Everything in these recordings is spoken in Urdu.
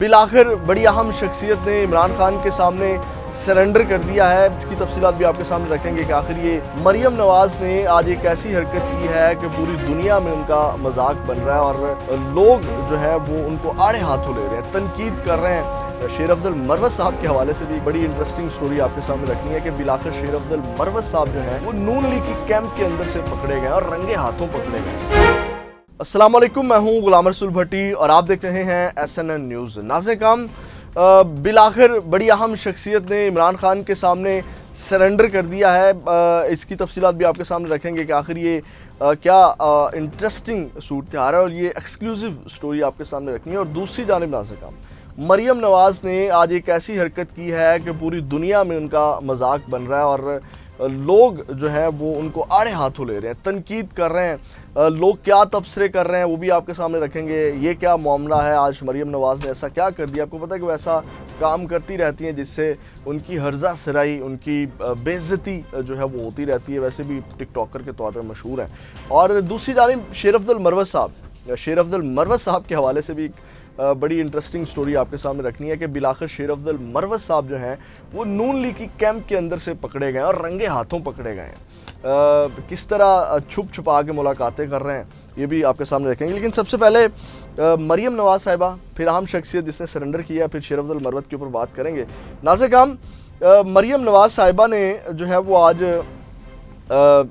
بالآخر بڑی اہم شخصیت نے عمران خان کے سامنے سرنڈر کر دیا ہے۔ اس کی تفصیلات بھی آپ کے سامنے رکھیں گے کہ آخر یہ مریم نواز نے آج ایک ایسی حرکت کی ہے کہ پوری دنیا میں ان کا مذاق بن رہا ہے اور لوگ جو ہے وہ ان کو آڑے ہاتھوں لے رہے ہیں، تنقید کر رہے ہیں۔ شیر افضل مروت صاحب کے حوالے سے بھی بڑی انٹرسٹنگ سٹوری آپ کے سامنے رکھنی ہے کہ بالآخر شیر افضل مروت صاحب جو ہیں وہ نون لیگ کی کیمپ کے اندر سے پکڑے گئے اور رنگے ہاتھوں پکڑے گئے۔ السلام علیکم، میں ہوں غلام رسول بھٹی اور آپ دیکھ رہے ہیں SNN نیوز۔ ناظرین کرام، بالآخر بڑی اہم شخصیت نے عمران خان کے سامنے سرنڈر کر دیا ہے۔ اس کی تفصیلات بھی آپ کے سامنے رکھیں گے کہ آخر یہ کیا انٹرسٹنگ صورتحال ہے اور یہ ایکسکلوزیو سٹوری آپ کے سامنے رکھنی ہے۔ اور دوسری جانب ناظرین کرام، مریم نواز نے آج ایک ایسی حرکت کی ہے کہ پوری دنیا میں ان کا مذاق بن رہا ہے اور لوگ جو ہیں وہ ان کو آڑے ہاتھوں لے رہے ہیں، تنقید کر رہے ہیں۔ لوگ کیا تبصرے کر رہے ہیں وہ بھی آپ کے سامنے رکھیں گے۔ یہ کیا معاملہ ہے، آج مریم نواز نے ایسا کیا کر دیا؟ آپ کو پتہ ہے کہ وہ ایسا کام کرتی رہتی ہیں جس سے ان کی ہرزہ سرائی، ان کی بے عزتی جو ہے وہ ہوتی رہتی ہے۔ ویسے بھی ٹک ٹاکر کے طور پر مشہور ہیں۔ اور دوسری جانب شیر افضل مروت صاحب کے حوالے سے بھی بڑی انٹرسٹنگ سٹوری آپ کے سامنے رکھنی ہے کہ بالآخر شیر افضل مروت صاحب جو ہیں وہ نون لیگ کی کیمپ کے اندر سے پکڑے گئے اور رنگے ہاتھوں پکڑے گئے ہیں۔ کس طرح چھپ چھپا کے ملاقاتیں کر رہے ہیں یہ بھی آپ کے سامنے رکھیں گے، لیکن سب سے پہلے مریم نواز صاحبہ، پھر اہم شخصیت جس نے سرنڈر کیا، پھر شیر افضل مروت کے اوپر بات کریں گے۔ ناظرین کرام، مریم نواز صاحبہ نے جو ہے وہ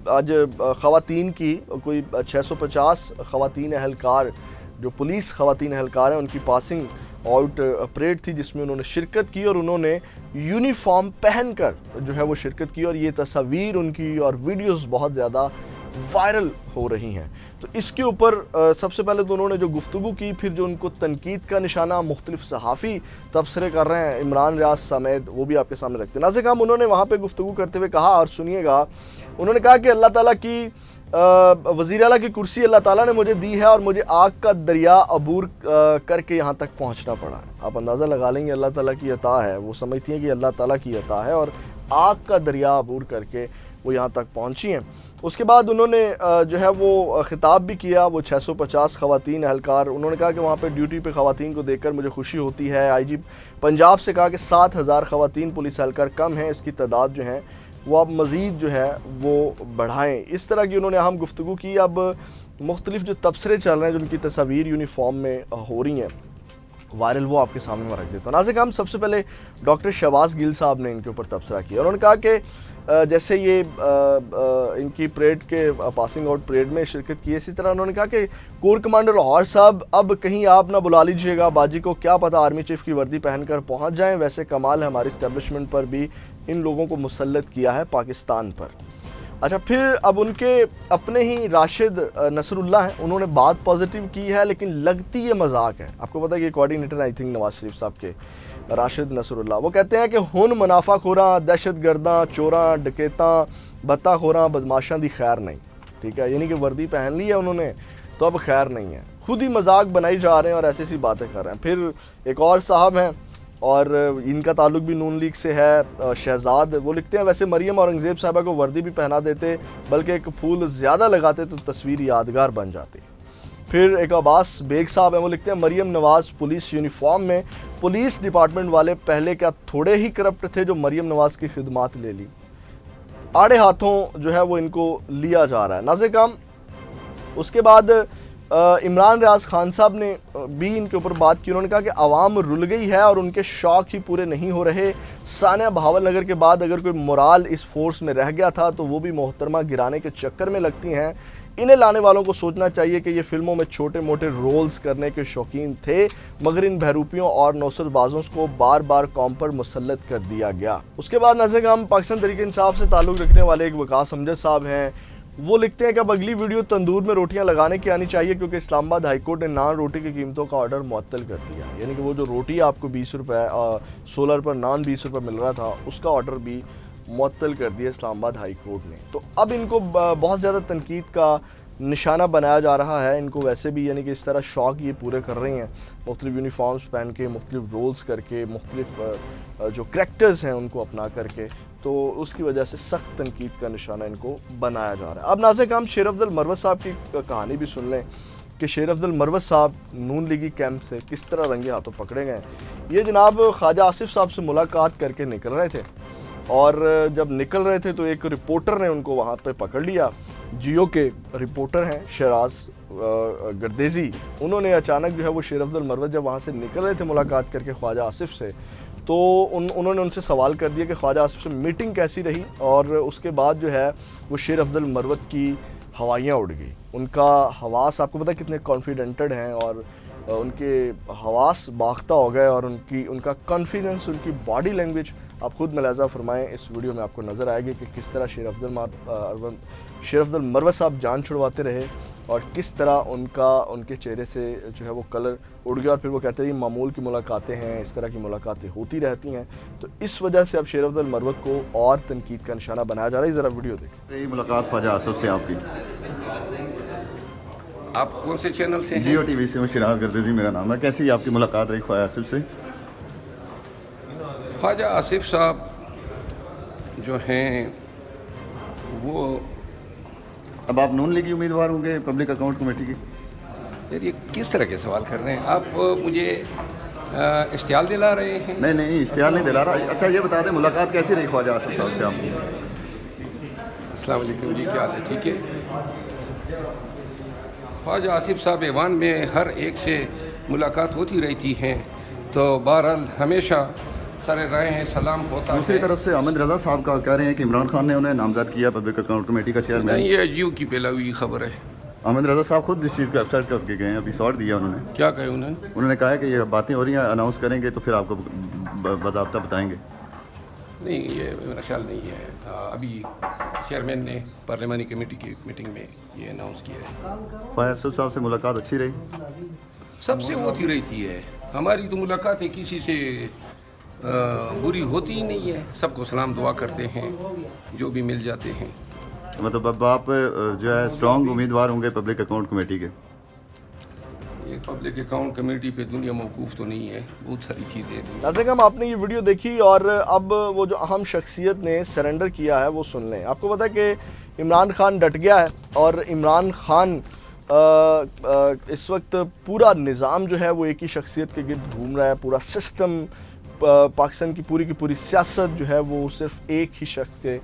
آج خواتین کی کوئی 650 خواتین اہلکار، جو پولیس خواتین اہلکار ہیں، ان کی پاسنگ آؤٹ پریڈ تھی جس میں انہوں نے شرکت کی اور انہوں نے یونیفارم پہن کر جو ہے وہ شرکت کی، اور یہ تصاویر ان کی اور ویڈیوز بہت زیادہ وائرل ہو رہی ہیں۔ تو اس کے اوپر سب سے پہلے تو انہوں نے جو گفتگو کی، پھر جو ان کو تنقید کا نشانہ مختلف صحافی تبصرے کر رہے ہیں عمران ریاض سمیت، وہ بھی آپ کے سامنے رکھتے ہیں۔ ناظرین کرام، انہوں نے وہاں پہ گفتگو کرتے ہوئے کہا، اور سنیے گا، انہوں نے کہا کہ اللہ تعالیٰ کی وزیر اعلیٰ کی کرسی اللہ تعالیٰ نے مجھے دی ہے اور مجھے آگ کا دریا عبور کر کے یہاں تک پہنچنا پڑا ہے۔ آپ اندازہ لگا لیں گے، اللہ تعالیٰ کی عطا ہے، وہ سمجھتی ہیں کہ اللہ تعالیٰ کی عطا ہے اور آگ کا دریا عبور کر کے وہ یہاں تک پہنچی ہیں۔ اس کے بعد انہوں نے جو ہے وہ خطاب بھی کیا، وہ 650 خواتین اہلکار، انہوں نے کہا کہ وہاں پہ ڈیوٹی پہ خواتین کو دیکھ کر مجھے خوشی ہوتی ہے۔ IG پنجاب سے کہا کہ 7000 خواتین پولیس اہلکار کم ہیں، اس کی تعداد جو ہیں وہ اب مزید جو ہے وہ بڑھائیں۔ اس طرح کی انہوں نے اہم گفتگو کی۔ اب مختلف جو تبصرے چل رہے ہیں، جو ان کی تصاویر یونیفارم میں ہو رہی ہیں وائرل، وہ آپ کے سامنے میں رکھ دیتا ہوں۔ ناظرین کرام، سب سے پہلے ڈاکٹر شہباز گل صاحب نے ان کے اوپر تبصرہ کیا۔ انہوں نے کہا کہ جیسے یہ ان کی پریڈ کے پاسنگ آؤٹ پریڈ میں شرکت کی، اسی طرح انہوں نے کہا کہ کور کمانڈر لاہور صاحب، اب کہیں آپ نہ بلا لیجئے گا، باجی کو کیا پتہ آرمی چیف کی وردی پہن کر پہنچ جائیں، ویسے کمال ہے ہماری اسٹیبلشمنٹ پر بھی ان لوگوں کو مسلط کیا ہے پاکستان پر۔ اچھا، پھر اب ان کے اپنے ہی راشد نصر اللہ ہیں، انہوں نے بات پازیٹیو کی ہے لیکن لگتی یہ مذاق ہے۔ آپ کو پتہ ہے کہ coordinator I think Nawaz Sharif صاحب کے، راشد نصر اللہ، وہ کہتے ہیں کہ ہن منافع خوراں، دہشت گرداں، چوراں، ڈکیتاں، بتا خوراں، بدماشاں دی خیر نہیں۔ ٹھیک ہے، یعنی کہ وردی پہن لی ہے انہوں نے تو اب خیر نہیں ہے، خود ہی مذاق بنائی جا رہے ہیں اور ایسی سی باتیں کر رہے ہیں۔ پھر ایک اور صاحب ہیں اور ان کا تعلق بھی نون لیگ سے ہے، شہزاد، وہ لکھتے ہیں ویسے مریم اورنگزیب صاحبہ کو وردی بھی پہنا دیتے، بلکہ ایک پھول زیادہ لگاتے تو تصویر یادگار بن جاتی۔ پھر ایک عباس بیگ صاحب ہیں، وہ لکھتے ہیں مریم نواز پولیس یونیفارم میں، پولیس ڈپارٹمنٹ والے پہلے کیا تھوڑے ہی کرپٹ تھے جو مریم نواز کی خدمات لے لی؟ آڑے ہاتھوں جو ہے وہ ان کو لیا جا رہا ہے۔ ناظرین کرام، اس کے بعد عمران ریاض خان صاحب نے بھی ان کے اوپر بات کی۔ انہوں نے کہا کہ عوام رل گئی ہے اور ان کے شوق ہی پورے نہیں ہو رہے۔ ثانیہ بہاول نگر کے بعد اگر کوئی مرال اس فورس میں رہ گیا تھا تو وہ بھی محترمہ گرانے کے چکر میں لگتی ہیں۔ انہیں لانے والوں کو سوچنا چاہیے کہ یہ فلموں میں چھوٹے موٹے رولز کرنے کے شوقین تھے، مگر ان بہروپیوں اور نوسل بازوں کو بار بار قوم پر مسلط کر دیا گیا۔ اس کے بعد ناظرین کرام، پاکستان تحریک انصاف سے تعلق رکھنے والے ایک وقاص امجد صاحب ہیں، وہ لکھتے ہیں کہ اب اگلی ویڈیو تندور میں روٹیاں لگانے کی آنی چاہیے، کیونکہ اسلام آباد ہائی کورٹ نے نان روٹی کی قیمتوں کا آرڈر معطل کر دیا۔ یعنی کہ وہ جو روٹی آپ کو 20 روپے سولر پر نان 20 روپے مل رہا تھا، اس کا آرڈر بھی معطل کر دیا اسلام آباد ہائی کورٹ نے۔ تو اب ان کو بہت زیادہ تنقید کا نشانہ بنایا جا رہا ہے۔ ان کو ویسے بھی یعنی کہ اس طرح شوق یہ پورے کر رہی ہیں، مختلف یونیفارمز پہن کے، مختلف رولز کر کے، مختلف جو کریکٹرز ہیں ان کو اپنا کر کے، تو اس کی وجہ سے سخت تنقید کا نشانہ ان کو بنایا جا رہا ہے۔ اب ناظرین کرام، شیر افضل مروت صاحب کی کہانی بھی سن لیں کہ شیر افضل مروت صاحب نون لیگی کیمپ سے کس طرح رنگے ہاتھوں پکڑے گئے. یہ جناب خواجہ آصف صاحب سے ملاقات کر کے نکل رہے تھے اور جب نکل رہے تھے تو ایک رپورٹر نے ان کو وہاں پہ پکڑ لیا. جیو کے رپورٹر ہیں شہراز گردیزی, انہوں نے اچانک جو ہے وہ شیر افضل مروت جب وہاں سے نکل رہے تھے ملاقات کر کے خواجہ آصف سے, تو انہوں نے ان سے سوال کر دیا کہ خواجہ آصف سے میٹنگ کیسی رہی, اور اس کے بعد جو ہے وہ شیر افضل مروت کی ہوائیاں اڑ گئی. ان کا حواس آپ کو پتہ کتنے کانفیڈنٹڈ ہیں, اور ان کے حواس باختہ ہو گئے, اور ان کا کانفیڈنس, ان کی باڈی لینگویج آپ خود ملاحظہ فرمائیں. اس ویڈیو میں آپ کو نظر آئے گی کہ کس طرح شیر افضل مروت صاحب جان چھڑواتے رہے اور کس طرح ان کے چہرے سے جو ہے وہ کلر اڑ گیا, اور پھر وہ کہتے ہیں یہ معمول کی ملاقاتیں ہیں, اس طرح کی ملاقاتیں ہوتی رہتی ہیں. تو اس وجہ سے اب شیر افضل مروت کو اور تنقید کا نشانہ بنایا جا رہا ہے. ذرا ویڈیو دیکھیں. یہ ملاقات خواجہ آصف سے آپ کی, آپ کون سے چینل سے ہیں؟ جیو ٹی وی سے. میں شراز گردیزی میرا نام ہے. کیسی آپ کی ملاقات رہی خواجہ آصف سے؟ خواجہ آصف صاحب جو ہیں وہ اب آپ نون لیگی امیدوار ہوں گے پبلک اکاؤنٹ کمیٹی کی؟ یار یہ کس طرح کے سوال کر رہے ہیں آپ؟ مجھے اشتعال دلا رہے ہیں؟ نہیں اشتعال نہیں دلا رہا. اچھا یہ بتا دیں ملاقات کیسی رہی خواجہ آصف صاحب سے آپ کی؟ السلام علیکم جی, کیا حال ہے؟ ٹھیک ہے. خواجہ آصف صاحب ایوان میں ہر ایک سے ملاقات ہوتی رہتی ہیں, تو بہرحال ہمیشہ سر رائے ہیں, سلام ہوتا ہے. دوسری طرف سے احمد رضا صاحب کا کہہ رہے ہیں کہ عمران خان نے انہیں نامزد کیا پبلک اکاؤنٹ کمیٹی کا چیئرمین. نہیں, یہ جیو کی پھیلا ہوئی خبر ہے. احمد رضا صاحب خود اس چیز کا ویب سائٹ کر کے گئے ہیں, ابھی سوٹ دیا انہوں نے. کیا کہے انہوں نے کہا ہے کہ یہ باتیں ہو رہی ہیں, اناؤنس کریں گے تو پھر آپ کو باضابطہ بتائیں گے. نہیں, یہ میرا خیال نہیں ہے. ابھی چیئرمین نے پارلیمانی کمیٹی کی میٹنگ میں یہ اناؤنس کیا ہے. خواجہ آصف صاحب سے ملاقات اچھی رہی؟ سب سے ہوتی رہتی ہے. ہماری تو ملاقاتیں کسی سے بری ہوتی ہی نہیں ہے. سب کو سلام دعا کرتے ہیں جو بھی مل جاتے ہیں. مطلب اب آپ جو ہے اسٹرانگ امیدوار ہوں گے پبلک اکاؤنٹ کمیٹی کے؟ یہ پبلک اکاؤنٹ کمیٹی پہ دنیا موقوف تو نہیں ہے, بہت ساری چیزیں. ناظرین آپ نے یہ ویڈیو دیکھی اور اب وہ جو اہم شخصیت نے سرنڈر کیا ہے وہ سن لیں. آپ کو پتہ ہے کہ عمران خان ڈٹ گیا ہے, اور عمران خان اس وقت پورا نظام جو ہے وہ ایک ہی شخصیت کے گرد گھوم رہا ہے. پورا سسٹم, پاکستان کی پوری سیاست جو ہے وہ صرف ایک ہی شخص کے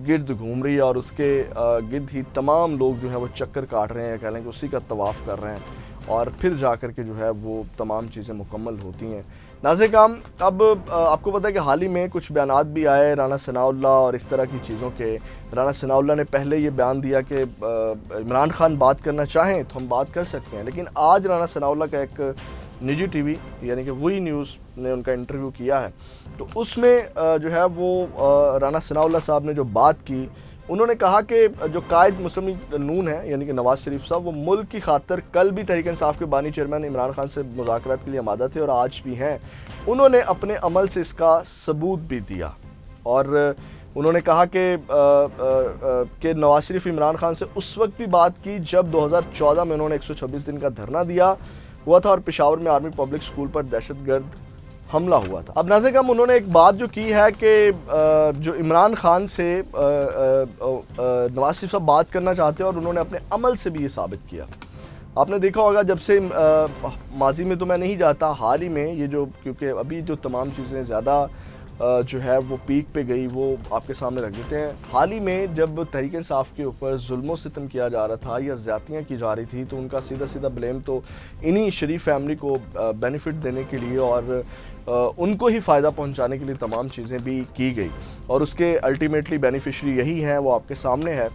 گرد گھوم رہی ہے, اور اس کے گرد ہی تمام لوگ جو ہیں وہ چکر کاٹ رہے ہیں, کہہ لیں کہ اسی کا طواف کر رہے ہیں, اور پھر جا کر کے جو ہے وہ تمام چیزیں مکمل ہوتی ہیں. ناظرین اب آپ کو پتہ ہے کہ حال ہی میں کچھ بیانات بھی آئے رانا ثناء اللہ اور اس طرح کی چیزوں کے. رانا ثناء اللہ نے پہلے یہ بیان دیا کہ عمران خان بات کرنا چاہیں تو ہم بات کر سکتے ہیں, لیکن آج رانا ثناء اللہ کا ایک نجی ٹی وی یعنی کہ وہی نیوز نے ان کا انٹرویو کیا ہے, تو اس میں جو ہے وہ رانا ثناء اللہ صاحب نے جو بات کی, انہوں نے کہا کہ جو قائد مسلم لیگ نون ہے یعنی کہ نواز شریف صاحب, وہ ملک کی خاطر کل بھی تحریک انصاف کے بانی چیئرمین عمران خان سے مذاکرات کے لیے آمادہ تھے اور آج بھی ہیں. انہوں نے اپنے عمل سے اس کا ثبوت بھی دیا, اور انہوں نے کہا کہ نواز شریف عمران خان سے اس وقت بھی بات کی جب 2014 میں انہوں نے 126 دن کا دھرنا دیا ہوا تھا اور پشاور میں آرمی پبلک اسکول پر دہشت گرد حملہ ہوا تھا. اب ناظرین انہوں نے ایک بات جو کی ہے کہ جو عمران خان سے نواز شریف صاحب بات کرنا چاہتے ہیں, اور انہوں نے اپنے عمل سے بھی یہ ثابت کیا. آپ نے دیکھا ہوگا جب سے ماضی میں تو میں نہیں جاتا, حال ہی میں یہ جو کیونکہ ابھی جو تمام چیزیں زیادہ جو ہے وہ پیک پہ گئی وہ آپ کے سامنے رکھ دیتے ہیں. حال ہی میں جب تحریک انصاف کے اوپر ظلم و ستم کیا جا رہا تھا یا زیادتیاں کی جا رہی تھی, تو ان کا سیدھا بلیم تو انہی شریف فیملی کو بینیفٹ دینے کے لیے اور ان کو ہی فائدہ پہنچانے کے لیے تمام چیزیں بھی کی گئی, اور اس کے الٹیمیٹلی بینیفیشری یہی ہیں, وہ آپ کے سامنے ہے.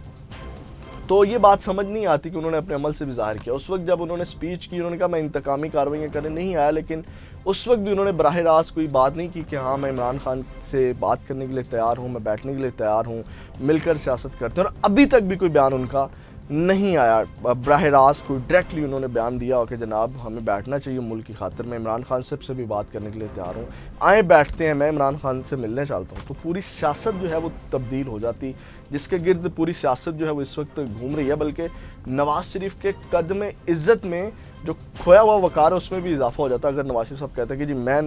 تو یہ بات سمجھ نہیں آتی کہ انہوں نے اپنے عمل سے بھی ظاہر کیا. اس وقت جب انہوں نے سپیچ کی, انہوں نے کہا میں انتقامی کارروائیاں کرنے نہیں آیا, لیکن اس وقت بھی انہوں نے براہ راست کوئی بات نہیں کی کہ ہاں میں عمران خان سے بات کرنے کے لیے تیار ہوں, میں بیٹھنے کے لیے تیار ہوں, مل کر سیاست کرتے ہیں. اور ابھی تک بھی کوئی بیان ان کا نہیں آیا براہ راست کوئی ڈائریکٹلی انہوں نے بیان دیا کہ جناب ہمیں بیٹھنا چاہیے ملک کی خاطر, میں عمران خان صاحب سے بھی بات کرنے کے لیے تیار ہوں, آئیں بیٹھتے ہیں, میں عمران خان سے ملنے چاہتا ہوں. تو پوری سیاست جو ہے وہ تبدیل ہو جاتی, جس کے گرد پوری سیاست جو ہے وہ اس وقت گھوم رہی ہے, بلکہ نواز شریف کے قدم عزت میں جو کھویا ہوا وقار ہے اس میں بھی اضافہ ہو جاتا ہے. اگر نواز شریف صاحب کہتے ہیں کہ جی میں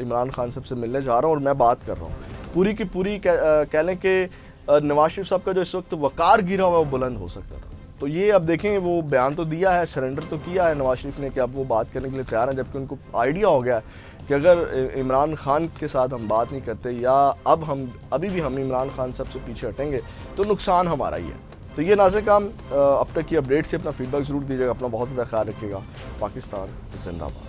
عمران خان صاحب سے ملنے جا رہا ہوں اور میں بات کر رہا ہوں, پوری کی پوری کہہ لیں کہ نواز شریف صاحب کا جو اس وقت وقار گرا ہوا وہ بلند ہو سکتا تھا. تو یہ اب دیکھیں وہ بیان تو دیا ہے, سرنڈر تو کیا ہے نواز شریف نے کہ اب وہ بات کرنے کے لیے تیار ہیں, جبکہ ان کو آئیڈیا ہو گیا ہے کہ اگر عمران خان کے ساتھ ہم بات نہیں کرتے یا ابھی بھی ہم عمران خان سب سے پیچھے ہٹیں گے تو نقصان ہمارا ہی ہے. تو یہ ناظرین کام اب تک کی اپڈیٹ سے اپنا فیڈ بیک ضرور دیجیے گا. اپنا بہت زیادہ خیال رکھیے گا. پاکستان زندہ باد.